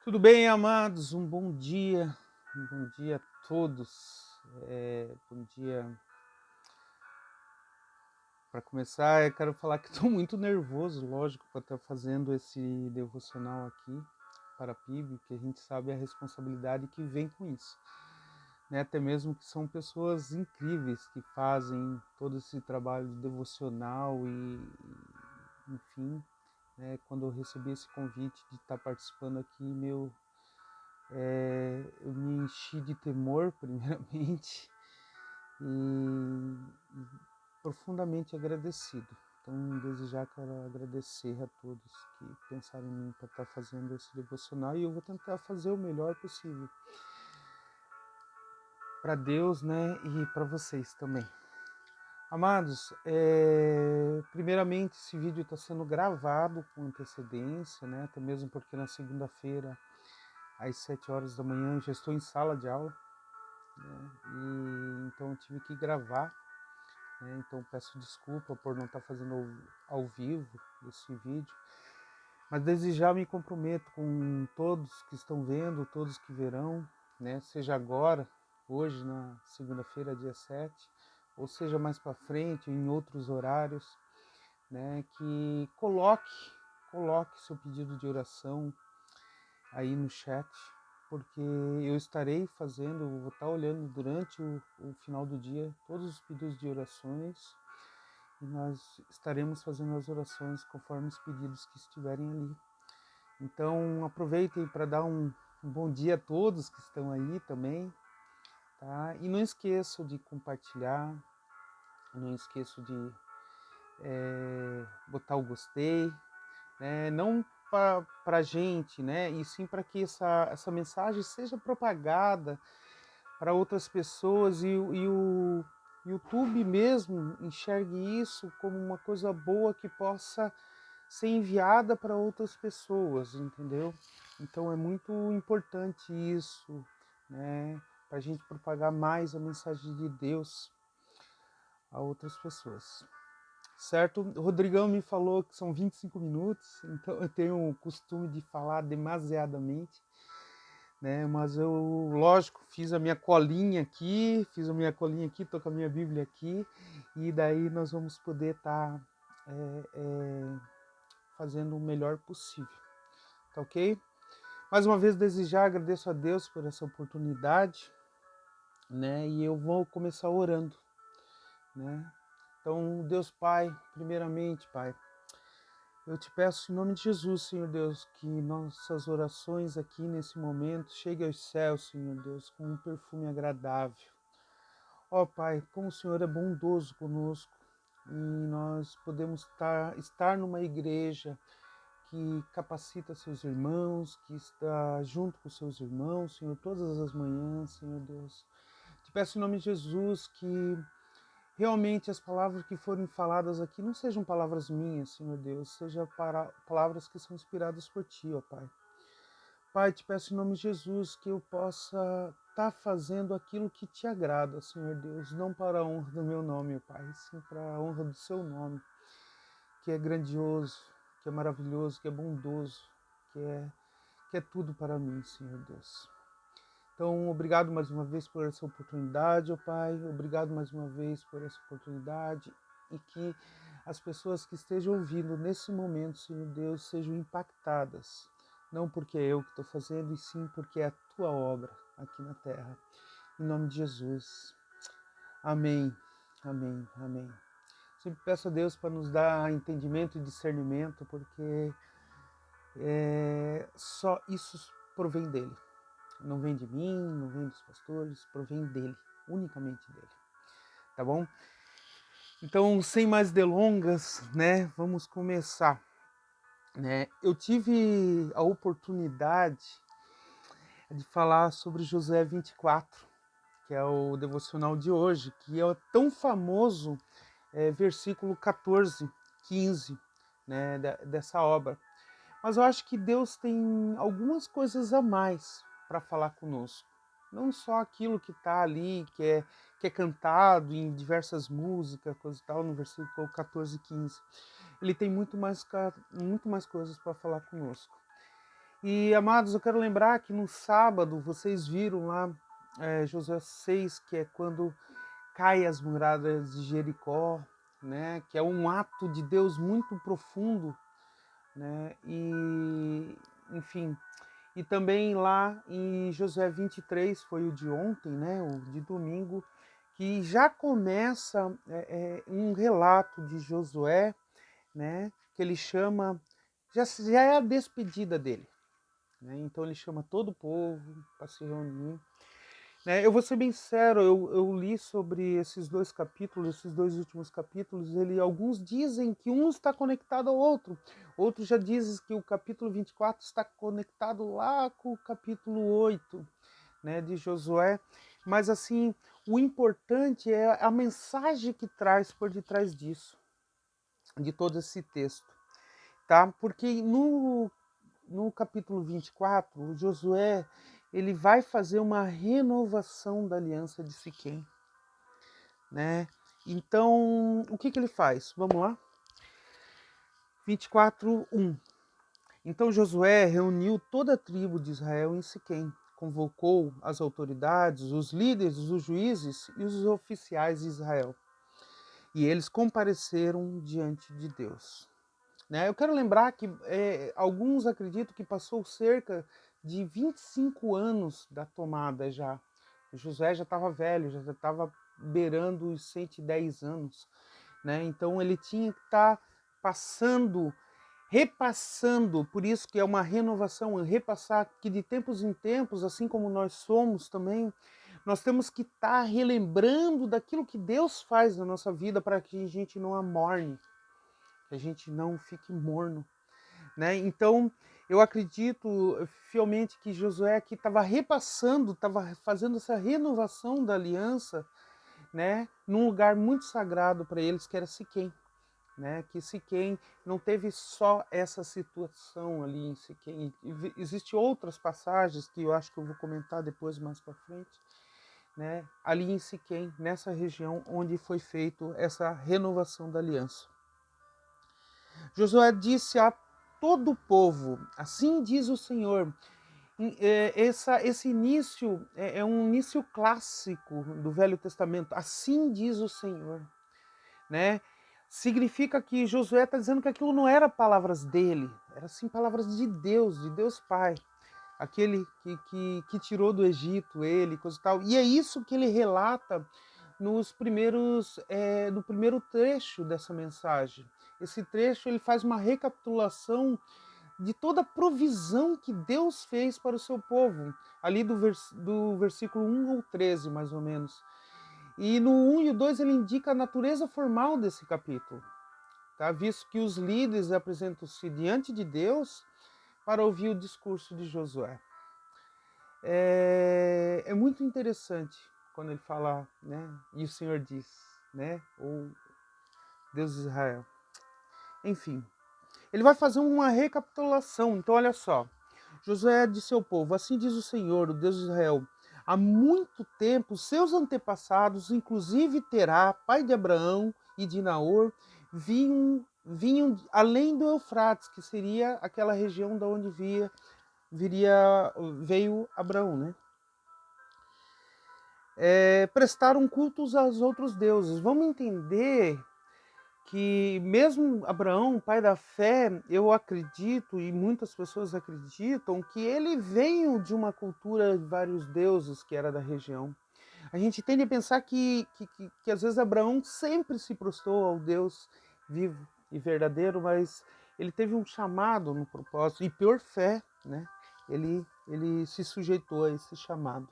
Tudo bem, amados? Um bom dia a todos. Bom dia. Para começar, eu quero falar que estou muito nervoso, lógico, para estar fazendo esse devocional aqui para a PIB, que a gente sabe a responsabilidade que vem com isso. Né? Até mesmo que são pessoas incríveis que fazem todo esse trabalho de devocional enfim, né? Quando eu recebi esse convite de estar participando aqui, eu me enchi de temor, primeiramente, e profundamente agradecido. Então, desde já quero agradecer a todos que pensaram em mim para estar fazendo esse devocional e eu vou tentar fazer o melhor possível para Deus, né, e para vocês também. Amados, primeiramente esse vídeo está sendo gravado com antecedência, né, até mesmo porque na segunda-feira, às 7 horas da manhã, eu já estou em sala de aula, né, e então eu tive que gravar, né, então peço desculpa por não estar fazendo ao vivo esse vídeo, mas desde já me comprometo com todos que estão vendo, todos que verão, né, seja agora, hoje na segunda-feira, dia 7, ou seja mais para frente, em outros horários, né, que coloque seu pedido de oração aí no chat, porque eu estarei fazendo, vou estar olhando durante o final do dia todos os pedidos de orações e nós estaremos fazendo as orações conforme os pedidos que estiverem ali. Então aproveitem para dar um bom dia a todos que estão aí também, tá? E não esqueçam de compartilhar, não esqueçam de botar o gostei, né? Não para a gente, né? E sim para que essa mensagem seja propagada para outras pessoas e o YouTube mesmo enxergue isso como uma coisa boa que possa ser enviada para outras pessoas, entendeu? Então é muito importante isso, né? Para a gente propagar mais a mensagem de Deus a outras pessoas. Certo? O Rodrigão me falou que são 25 minutos, então eu tenho o costume de falar demasiadamente, né? Mas eu, lógico, fiz a minha colinha aqui, tô com a minha Bíblia aqui, e daí nós vamos poder estar fazendo o melhor possível, tá ok? Mais uma vez, desejar, agradeço a Deus por essa oportunidade, né? E eu vou começar orando, né? Então, Deus Pai, primeiramente, Pai, eu te peço em nome de Jesus, Senhor Deus, que nossas orações aqui nesse momento cheguem aos céus, Senhor Deus, com um perfume agradável. Ó Pai, como o Senhor é bondoso conosco e nós podemos estar numa igreja que capacita seus irmãos, que está junto com seus irmãos, Senhor, todas as manhãs, Senhor Deus. Te peço em nome de Jesus que realmente as palavras que forem faladas aqui não sejam palavras minhas, Senhor Deus, sejam palavras que são inspiradas por Ti, ó Pai. Pai, te peço em nome de Jesus que eu possa estar fazendo aquilo que Te agrada, Senhor Deus, não para a honra do meu nome, ó Pai, sim para a honra do Seu nome, que é grandioso, que é maravilhoso, que é bondoso, que é tudo para mim, Senhor Deus. Então, obrigado mais uma vez por essa oportunidade, ó Pai. Obrigado mais uma vez por essa oportunidade e que as pessoas que estejam ouvindo nesse momento, Senhor Deus, sejam impactadas. Não porque é eu que estou fazendo, e sim porque é a Tua obra aqui na terra. Em nome de Jesus. Amém. Amém. Amém. Sempre peço a Deus para nos dar entendimento e discernimento, porque só isso provém dele. Não vem de mim, não vem dos pastores, provém dele, unicamente dele. Tá bom? Então, sem mais delongas, né, vamos começar. Né? Eu tive a oportunidade de falar sobre Josué 24, que é o devocional de hoje, que é tão famoso, versículo 14, 15, né, dessa obra. Mas eu acho que Deus tem algumas coisas a mais para falar conosco. Não só aquilo que está ali, que é cantado em diversas músicas, coisa e tal, no versículo 14 e 15. Ele tem muito mais coisas para falar conosco. E, amados, eu quero lembrar que no sábado vocês viram lá Josué 6, que é quando cai as muralhas de Jericó, né? Que é um ato de Deus muito profundo, né? E, enfim, e também lá em Josué 23, foi o de ontem, né? O de domingo, que já começa um relato de Josué, né? Que ele chama, já é a despedida dele, né? Então ele chama todo o povo para se reunir. Né? Eu vou ser bem sincero, eu li sobre esses dois capítulos, esses dois últimos capítulos, alguns dizem que um está conectado ao outro, outros já dizem que o capítulo 24 está conectado lá com o capítulo 8, né, de Josué, mas assim, o importante é a mensagem que traz por detrás disso, de todo esse texto, tá? Porque no capítulo 24, o Josué ele vai fazer uma renovação da aliança de Siquém, né? Então, o que ele faz? Vamos lá? 24:1. Então Josué reuniu toda a tribo de Israel em Siquém, convocou as autoridades, os líderes, os juízes e os oficiais de Israel. E eles compareceram diante de Deus. Né? Eu quero lembrar que alguns acreditam que passou cerca de 25 anos da tomada já. Josué já estava velho, já estava beirando os 110 anos. Né? Então ele tinha que estar passando, repassando, por isso que é uma renovação, repassar que de tempos em tempos, assim como nós somos também, nós temos que estar relembrando daquilo que Deus faz na nossa vida para que a gente não amorne, que a gente não fique morno, né? Então, eu acredito fielmente que Josué aqui estava repassando, estava fazendo essa renovação da aliança, né? Num lugar muito sagrado para eles, que era Siquém, né? Que Siquém não teve só essa situação ali em Siquém. Existem outras passagens que eu acho que eu vou comentar depois mais para frente, né? Ali em Siquém, nessa região onde foi feito essa renovação da aliança. Josué disse a todo o povo, assim diz o Senhor. Esse início é um início clássico do Velho Testamento. Assim diz o Senhor, né? Significa que Josué está dizendo que aquilo não era palavras dele, era sim palavras de Deus Pai, aquele que tirou do Egito ele, coisa e tal. E é isso que ele relata no primeiro trecho dessa mensagem. Esse trecho ele faz uma recapitulação de toda a provisão que Deus fez para o seu povo, ali do versículo 1 ao 13, mais ou menos. E no 1 e o 2 ele indica a natureza formal desse capítulo, tá? Visto que os líderes apresentam-se diante de Deus para ouvir o discurso de Josué. É muito interessante quando ele fala, né? E o Senhor diz, né? Ou Deus de Israel. Enfim, ele vai fazer uma recapitulação. Então, olha só. Josué disse ao povo, assim diz o Senhor, o Deus de Israel, há muito tempo seus antepassados, inclusive Terá, pai de Abraão e de Naor, vinham além do Eufrates, que seria aquela região da onde veio Abraão, né? Prestaram cultos aos outros deuses. Vamos entender que mesmo Abraão, pai da fé, eu acredito, e muitas pessoas acreditam, que ele veio de uma cultura de vários deuses que era da região. A gente tende a pensar que às vezes Abraão sempre se prostrou ao Deus vivo e verdadeiro, mas ele teve um chamado no propósito, e por fé, né? Ele se sujeitou a esse chamado.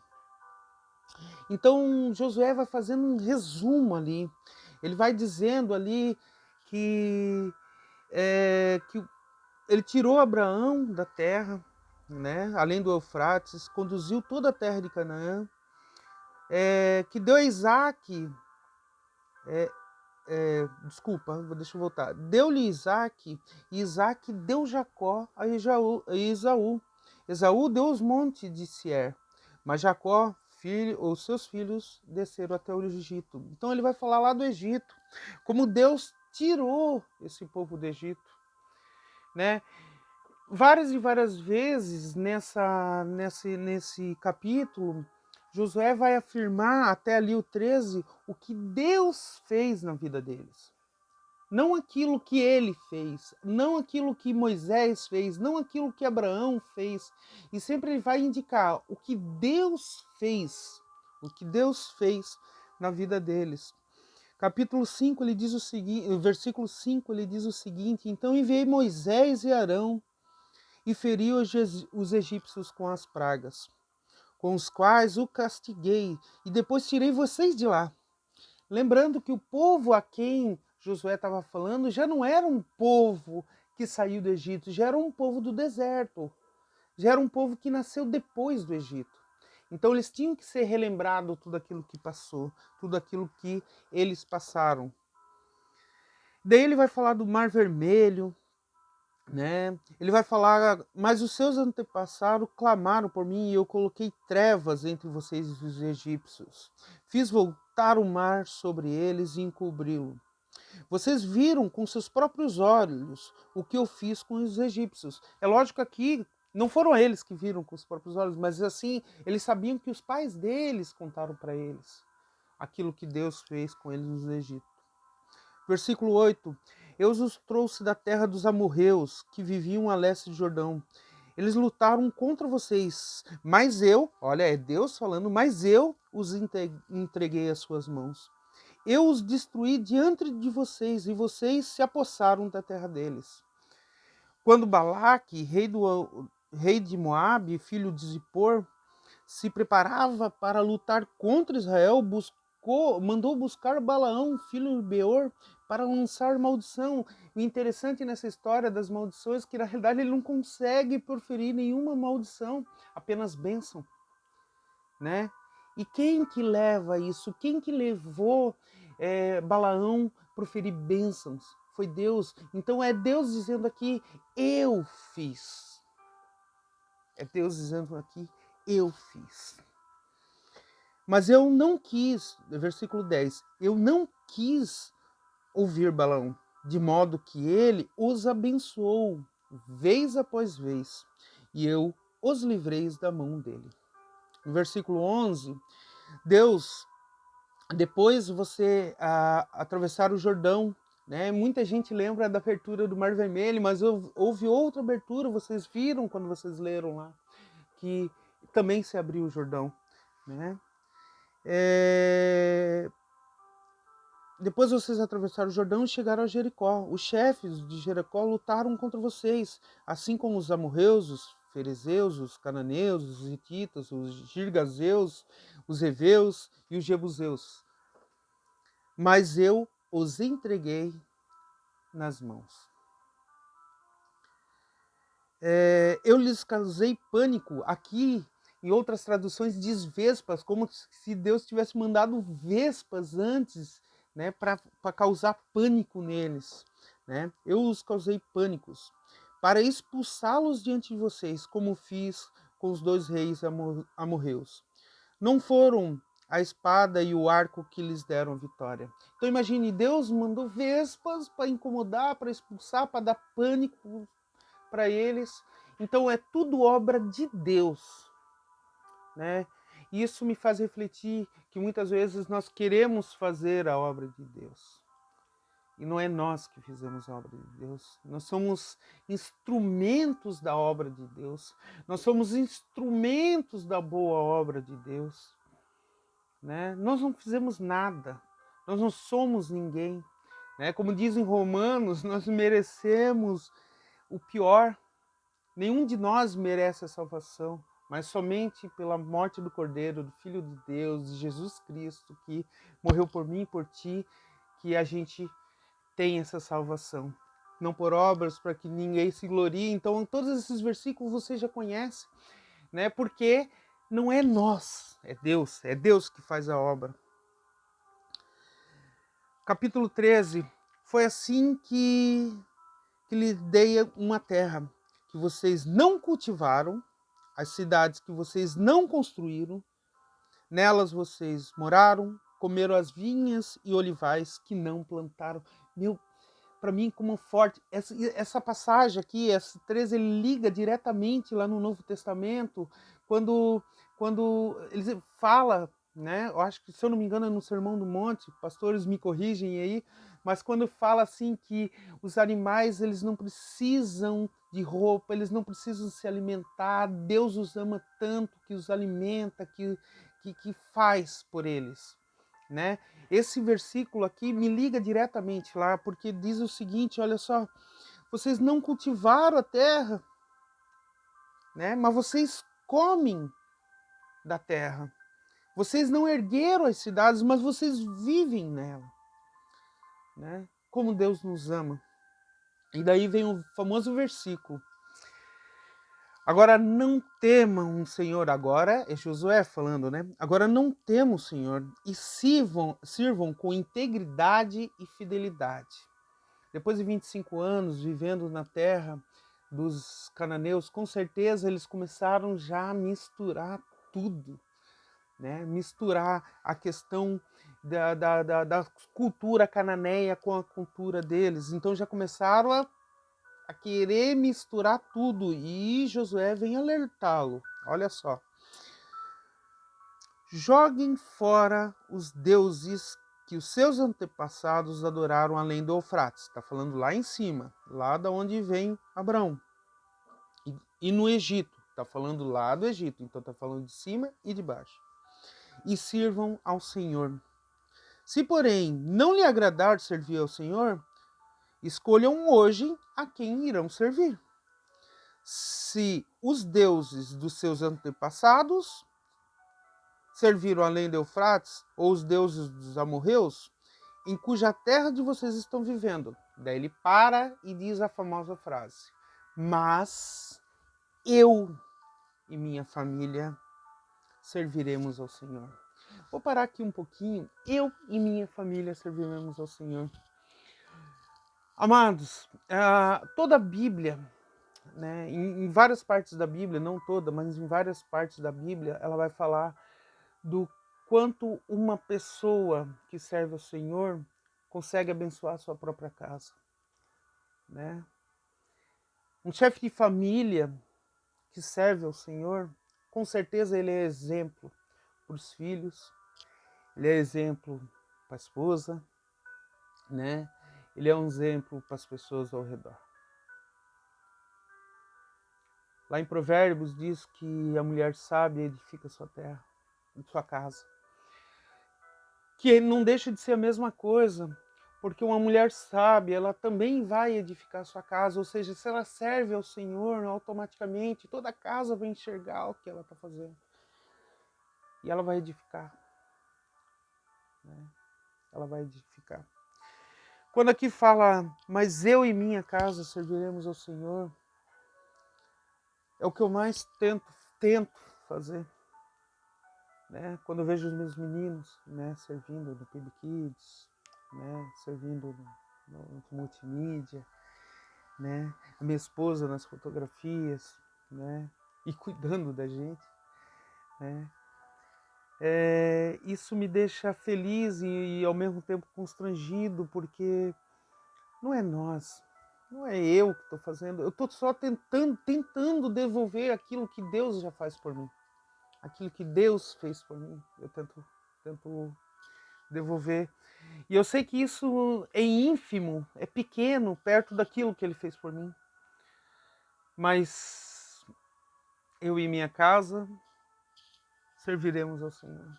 Então Josué vai fazendo um resumo ali. Ele vai dizendo ali que ele tirou Abraão da terra, né, além do Eufrates, conduziu toda a terra de Canaã, que deu a Isaac, deixa eu voltar, deu-lhe Isaac, e Isaac deu Jacó a Esaú. Esaú deu os montes de Seir, mas Jacó, os seus filhos desceram até o Egito. Então ele vai falar lá do Egito, como Deus tirou esse povo do Egito, né? várias e várias vezes nesse capítulo, Josué vai afirmar até ali o 13 o que Deus fez na vida deles. Não aquilo que ele fez, não aquilo que Moisés fez, não aquilo que Abraão fez. E sempre ele vai indicar o que Deus fez, o que Deus fez na vida deles. Capítulo 5, ele diz o seguinte, versículo 5, ele diz o seguinte: Então enviei Moisés e Arão e feri os egípcios com as pragas, com os quais o castiguei, e depois tirei vocês de lá. Lembrando que o povo a quem Josué estava falando já não era um povo que saiu do Egito, já era um povo do deserto, já era um povo que nasceu depois do Egito. Então eles tinham que ser relembrados tudo aquilo que passou, tudo aquilo que eles passaram. Daí ele vai falar do Mar Vermelho, né? Ele vai falar, mas os seus antepassados clamaram por mim e eu coloquei trevas entre vocês e os egípcios. Fiz voltar o mar sobre eles e encobri-lo. Vocês viram com seus próprios olhos o que eu fiz com os egípcios. É lógico que aqui não foram eles que viram com os próprios olhos, mas assim, eles sabiam que os pais deles contaram para eles aquilo que Deus fez com eles no Egito. Versículo 8. Eu os trouxe da terra dos amorreus, que viviam a leste de Jordão. Eles lutaram contra vocês, mas eu, olha, é Deus falando, mas eu os entreguei às suas mãos. Eu os destruí diante de vocês, e vocês se apossaram da terra deles. Quando Balaque, rei de Moabe, filho de Zippor, se preparava para lutar contra Israel, mandou buscar Balaão, filho de Beor, para lançar maldição. O interessante nessa história das maldições é que, na realidade, ele não consegue proferir nenhuma maldição, apenas bênção, né? E quem que leva isso? Quem que levou Balaão a proferir bênçãos? Foi Deus. Então é Deus dizendo aqui, eu fiz. É Deus dizendo aqui, eu fiz. Mas eu não quis, versículo 10, eu não quis ouvir Balaão, de modo que ele os abençoou, vez após vez, e eu os livrei da mão dele. No versículo 11, Deus, depois você atravessar o Jordão, né? Muita gente lembra da abertura do Mar Vermelho, mas houve outra abertura, vocês viram quando vocês leram lá, que também se abriu o Jordão, né? Depois vocês atravessaram o Jordão e chegaram a Jericó. Os chefes de Jericó lutaram contra vocês, assim como os amorreus, os ferezeus, os cananeus, os hititas, os girgazeus, os heveus e os jebuseus. Mas eu os entreguei nas mãos. Eu lhes causei pânico. Aqui, em outras traduções, diz vespas, como se Deus tivesse mandado vespas antes, né, para causar pânico neles. Né? Eu os causei pânicos, para expulsá-los diante de vocês, como fiz com os 2 reis amorreus. Não foram a espada e o arco que lhes deram a vitória. Então imagine, Deus mandou vespas para incomodar, para expulsar, para dar pânico para eles. Então é tudo obra de Deus, né? Isso me faz refletir que muitas vezes nós queremos fazer a obra de Deus. E não é nós que fizemos a obra de Deus. Nós somos instrumentos da obra de Deus. Nós somos instrumentos da boa obra de Deus, né? Nós não fizemos nada. Nós não somos ninguém, né? Como diz em Romanos, nós merecemos o pior. Nenhum de nós merece a salvação, mas somente pela morte do Cordeiro, do Filho de Deus, de Jesus Cristo, que morreu por mim e por ti, que a gente tem essa salvação. Não por obras, para que ninguém se glorie. Então, todos esses versículos você já conhece, né? Porque não é nós, é Deus que faz a obra. Capítulo 13. Foi assim que lhe dei uma terra que vocês não cultivaram, as cidades que vocês não construíram, nelas vocês moraram, comeram as vinhas e olivais que não plantaram. para mim como forte. Essa passagem aqui, esse 13, ele liga diretamente lá no Novo Testamento, quando ele fala, né? Eu acho que, se eu não me engano, é no Sermão do Monte, pastores me corrigem aí, mas quando fala assim que os animais, eles não precisam de roupa, eles não precisam se alimentar, Deus os ama tanto que os alimenta, que faz por eles, né? Esse versículo aqui me liga diretamente lá, porque diz o seguinte, olha só, vocês não cultivaram a terra, né? Mas vocês comem da terra. Vocês não ergueram as cidades, mas vocês vivem nela, né? Como Deus nos ama. E daí vem o famoso versículo. Agora não temam o Senhor, agora é Josué falando, né? Agora não temam o Senhor e sirvam com integridade e fidelidade. Depois de 25 anos vivendo na terra dos cananeus, com certeza eles começaram já a misturar tudo, né? Misturar a questão da cultura cananeia com a cultura deles. Então já começaram a querer misturar tudo, e Josué vem alertá-lo. Olha só. Joguem fora os deuses que os seus antepassados adoraram além do Eufrates. Está falando lá em cima, lá da onde vem Abraão. E no Egito. Está falando lá do Egito. Então está falando de cima e de baixo. E sirvam ao Senhor. Se, porém, não lhe agradar servir ao Senhor, escolham hoje a quem irão servir. Se os deuses dos seus antepassados serviram além do Eufrates, ou os deuses dos amorreus, em cuja terra de vocês estão vivendo. Daí ele para e diz a famosa frase: mas eu e minha família serviremos ao Senhor. Vou parar aqui um pouquinho. Eu e minha família serviremos ao Senhor. Amados, toda a Bíblia, né, em várias partes da Bíblia, não toda, mas em várias partes da Bíblia, ela vai falar do quanto uma pessoa que serve ao Senhor consegue abençoar a sua própria casa, né? Um chefe de família que serve ao Senhor, com certeza ele é exemplo para os filhos, ele é exemplo para a esposa, né? Ele é um exemplo para as pessoas ao redor. Lá em Provérbios diz que a mulher sábia edifica sua terra, sua casa. Que não deixa de ser a mesma coisa, porque uma mulher sábia, ela também vai edificar sua casa, ou seja, se ela serve ao Senhor, automaticamente toda a casa vai enxergar o que ela está fazendo. E ela vai edificar. Né? Ela vai edificar. Quando aqui fala, mas eu e minha casa serviremos ao Senhor, é o que eu mais tento fazer. Né? Quando eu vejo os meus meninos, né, servindo no PB Kids, né, servindo no multimídia, né, a minha esposa nas fotografias, né, e cuidando da gente, né, isso me deixa feliz e ao mesmo tempo constrangido, porque não é nós, não é eu que estou fazendo, eu estou só tentando devolver aquilo que Deus já faz por mim. Aquilo que Deus fez por mim, eu tento devolver. E eu sei que isso é ínfimo, é pequeno, perto daquilo que Ele fez por mim. Mas eu e minha casa serviremos ao Senhor.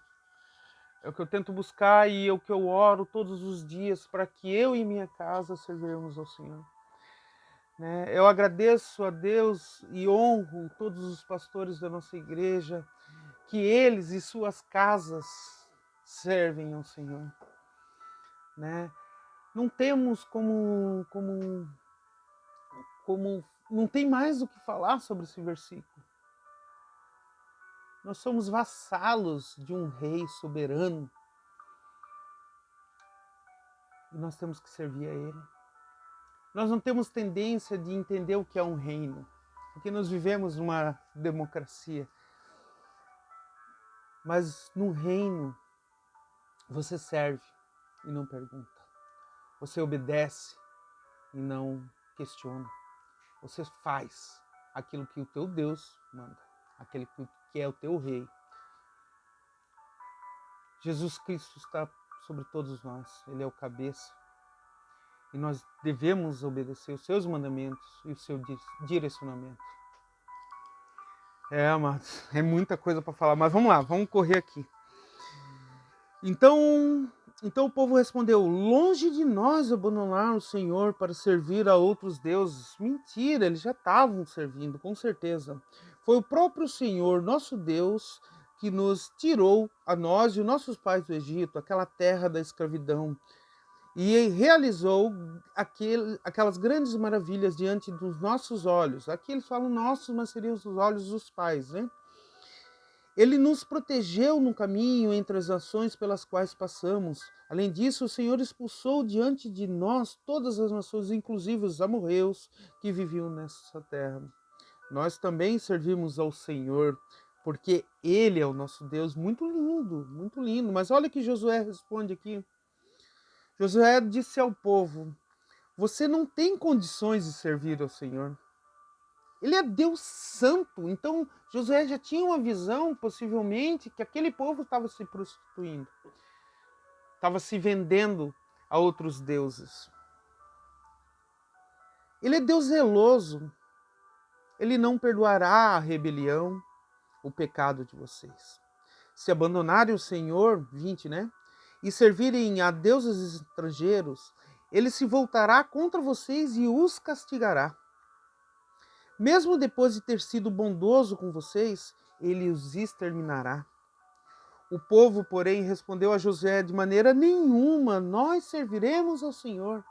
É o que eu tento buscar e é o que eu oro todos os dias para que eu e minha casa serviremos ao Senhor. Né? Eu agradeço a Deus e honro todos os pastores da nossa igreja, que eles e suas casas servem ao Senhor. Né? Não temos como não tem mais o que falar sobre esse versículo. Nós somos vassalos de um rei soberano e nós temos que servir a ele. Nós não temos tendência de entender o que é um reino, porque nós vivemos numa democracia. Mas no reino você serve e não pergunta. Você obedece e não questiona. Você faz aquilo que o teu Deus manda, aquele que é o teu rei. Jesus Cristo está sobre todos nós, ele é o cabeça. E nós devemos obedecer os seus mandamentos e o seu direcionamento. Amados, é muita coisa para falar, mas vamos lá, vamos correr aqui. Então o povo respondeu: longe de nós abandonar o Senhor para servir a outros deuses. Mentira, eles já estavam servindo, com certeza. Foi o próprio Senhor, nosso Deus, que nos tirou, a nós e os nossos pais do Egito, aquela terra da escravidão, e realizou aquelas grandes maravilhas diante dos nossos olhos. Aqui eles falam nossos, mas seriam os olhos dos pais, né? Ele nos protegeu no caminho entre as nações pelas quais passamos. Além disso, o Senhor expulsou diante de nós todas as nações, inclusive os amorreus que viviam nessa terra. Nós também servimos ao Senhor, porque Ele é o nosso Deus. Muito lindo, muito lindo. Mas olha que Josué responde aqui. Josué disse ao povo: você não tem condições de servir ao Senhor. Ele é Deus santo. Então Josué já tinha uma visão, possivelmente, que aquele povo estava se prostituindo, estava se vendendo a outros deuses. Ele é Deus zeloso. Ele não perdoará a rebelião, o pecado de vocês. Se abandonarem o Senhor, 20, né? E servirem a deuses estrangeiros, ele se voltará contra vocês e os castigará. Mesmo depois de ter sido bondoso com vocês, ele os exterminará. O povo, porém, respondeu a Josué: de maneira nenhuma nós serviremos ao Senhor.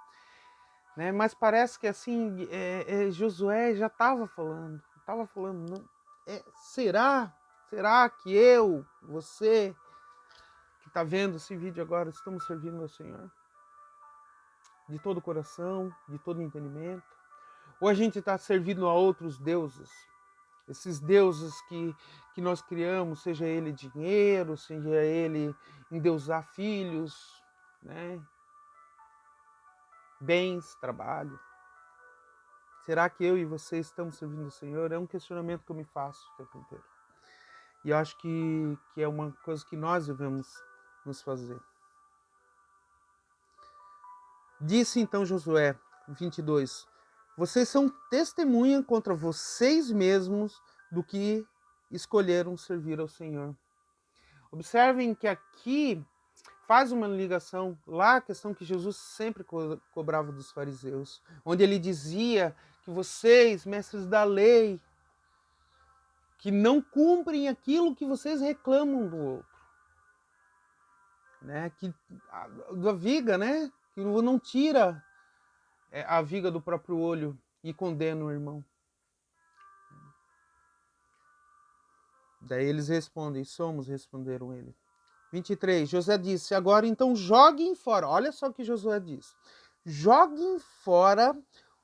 Né? Mas parece que assim, Josué já estava falando. Não, será que eu, você, que está vendo esse vídeo agora, estamos servindo ao Senhor? De todo o coração, de todo o entendimento? Ou a gente está servindo a outros deuses? Esses deuses que nós criamos, seja ele dinheiro, seja ele endeusar filhos, né? Bens, trabalho. Será que eu e você estamos servindo o Senhor? É um questionamento que eu me faço o tempo inteiro. E eu acho que é uma coisa que nós devemos nos fazer. Disse então Josué, 22, vocês são testemunha contra vocês mesmos do que escolheram servir ao Senhor. Observem que aqui faz uma ligação lá a questão que Jesus sempre cobrava dos fariseus, onde ele dizia que vocês, mestres da lei, que não cumprem aquilo que vocês reclamam do outro, né? Que da viga, né? Que não tira a viga do próprio olho e condena o irmão. Daí eles respondem: somos, responderam ele. 23, Josué disse: agora então joguem fora. Olha só o que Josué diz: joguem fora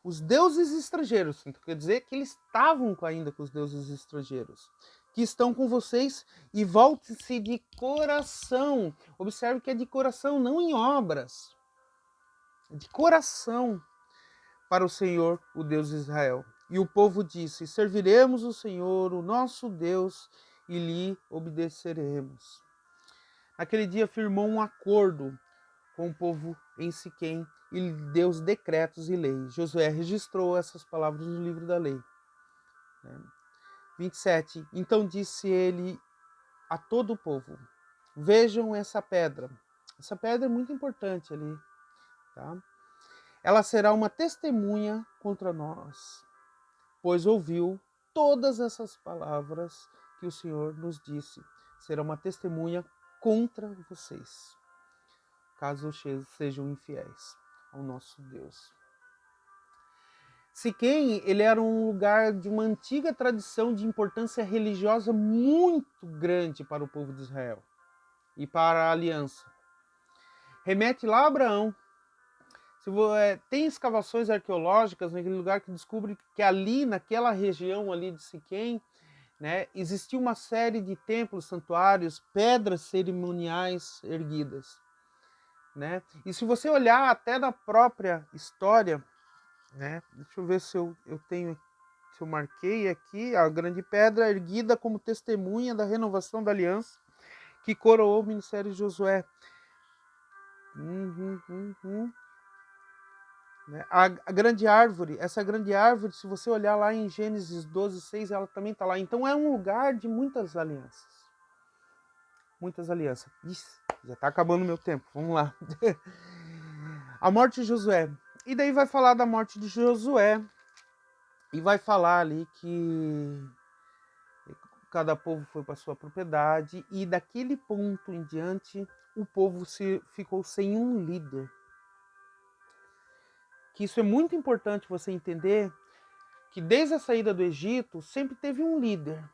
os deuses estrangeiros. Então quer dizer que eles estavam ainda com os deuses estrangeiros que estão com vocês e volte-se de coração. Observe que é de coração, não em obras. É de coração para o Senhor, o Deus de Israel. E o povo disse: serviremos o Senhor, o nosso Deus, e lhe obedeceremos. Naquele dia firmou um acordo com o povo em Siquém e lhe deu os decretos e leis. Josué registrou essas palavras no livro da lei. 27. Então disse ele a todo o povo: vejam essa pedra. Essa pedra é muito importante ali. Tá? Ela será uma testemunha contra nós, pois ouviu todas essas palavras que o Senhor nos disse. Será uma testemunha contra vocês, caso sejam infiéis ao nosso Deus. Siquém, ele era um lugar de uma antiga tradição de importância religiosa muito grande para o povo de Israel e para a aliança. Remete lá a Abraão. Tem escavações arqueológicas naquele lugar que descobre que ali, naquela região ali de Siquém, né, existia uma série de templos, santuários, pedras cerimoniais erguidas. Né? E se você olhar até na própria história né? Deixa eu ver se eu tenho, se eu marquei aqui, a grande pedra erguida como testemunha da renovação da aliança que coroou o ministério de Josué. Né? A grande árvore, essa grande árvore, se você olhar lá em Gênesis 12:6, ela também está lá. Então é um lugar de muitas alianças. Muitas alianças. Ixi, já está acabando o meu tempo. Vamos lá. A morte de Josué. E daí vai falar da morte de Josué. E vai falar ali que cada povo foi para sua propriedade. E daquele ponto em diante, o povo ficou sem um líder. Que isso é muito importante você entender, que desde a saída do Egito sempre teve um líder.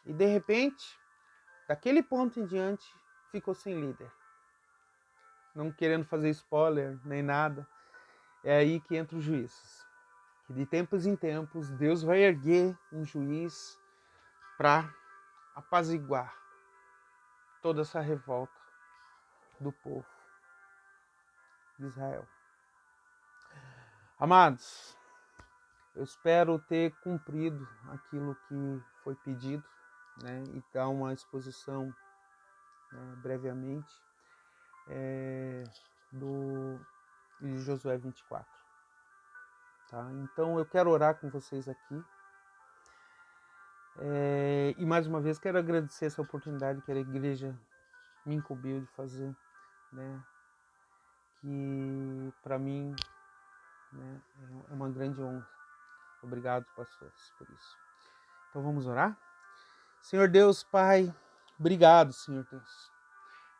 E de repente, daquele ponto em diante, ficou sem líder. Não querendo fazer spoiler nem nada, é aí que entra os juízes. Que de tempos em tempos, Deus vai erguer um juiz para apaziguar toda essa revolta do povo de Israel. Amados, eu espero ter cumprido aquilo que foi pedido, né, e dar uma exposição, né, brevemente, de Josué 24. Tá? Então eu quero orar com vocês aqui. E mais uma vez quero agradecer essa oportunidade que a igreja me incumbiu de fazer, né, que para mim, né, é uma grande honra. Obrigado, pastores, por isso. Então vamos orar? Senhor Deus, Pai, obrigado, Senhor Deus.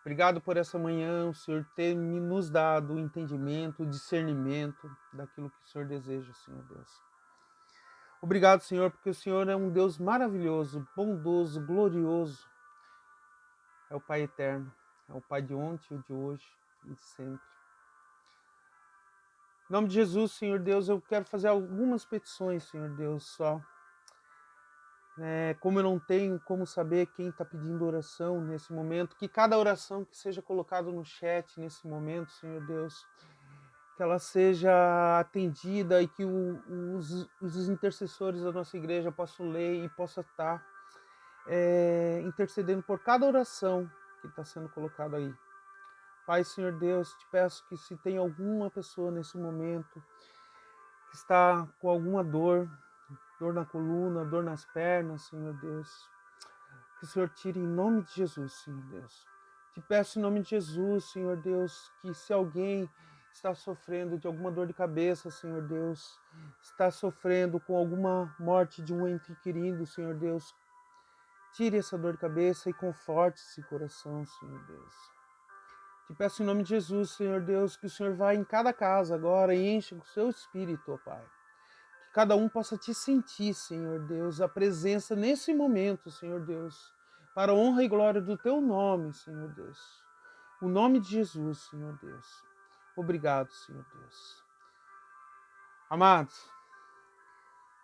Obrigado por essa manhã, o Senhor ter nos dado o entendimento, o discernimento daquilo que o Senhor deseja, Senhor Deus. Obrigado, Senhor, porque o Senhor é um Deus maravilhoso, bondoso, glorioso. É o Pai eterno, é o Pai de ontem, o de hoje e de sempre. Em nome de Jesus, Senhor Deus, eu quero fazer algumas petições, Senhor Deus, só. Como eu não tenho como saber quem está pedindo oração nesse momento, que cada oração que seja colocada no chat nesse momento, Senhor Deus, que ela seja atendida e que os intercessores da nossa igreja possam ler e possam estar intercedendo por cada oração que está sendo colocada aí. Pai, Senhor Deus, te peço que se tem alguma pessoa nesse momento que está com alguma dor na coluna, dor nas pernas, Senhor Deus, que o Senhor tire em nome de Jesus, Senhor Deus. Te peço em nome de Jesus, Senhor Deus, que se alguém está sofrendo de alguma dor de cabeça, Senhor Deus, está sofrendo com alguma morte de um ente querido, Senhor Deus, tire essa dor de cabeça e conforte esse coração, Senhor Deus. Te peço em nome de Jesus, Senhor Deus, que o Senhor vá em cada casa agora e encha com o seu espírito, ó Pai. Que cada um possa te sentir, Senhor Deus, a presença nesse momento, Senhor Deus, para a honra e glória do teu nome, Senhor Deus. O nome de Jesus, Senhor Deus. Obrigado, Senhor Deus. Amados,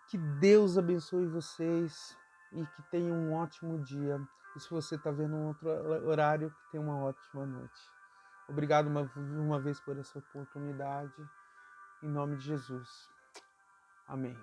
que Deus abençoe vocês e que tenham um ótimo dia. E se você está vendo um outro horário, que tenha uma ótima noite. Obrigado uma vez por essa oportunidade. Em nome de Jesus. Amém.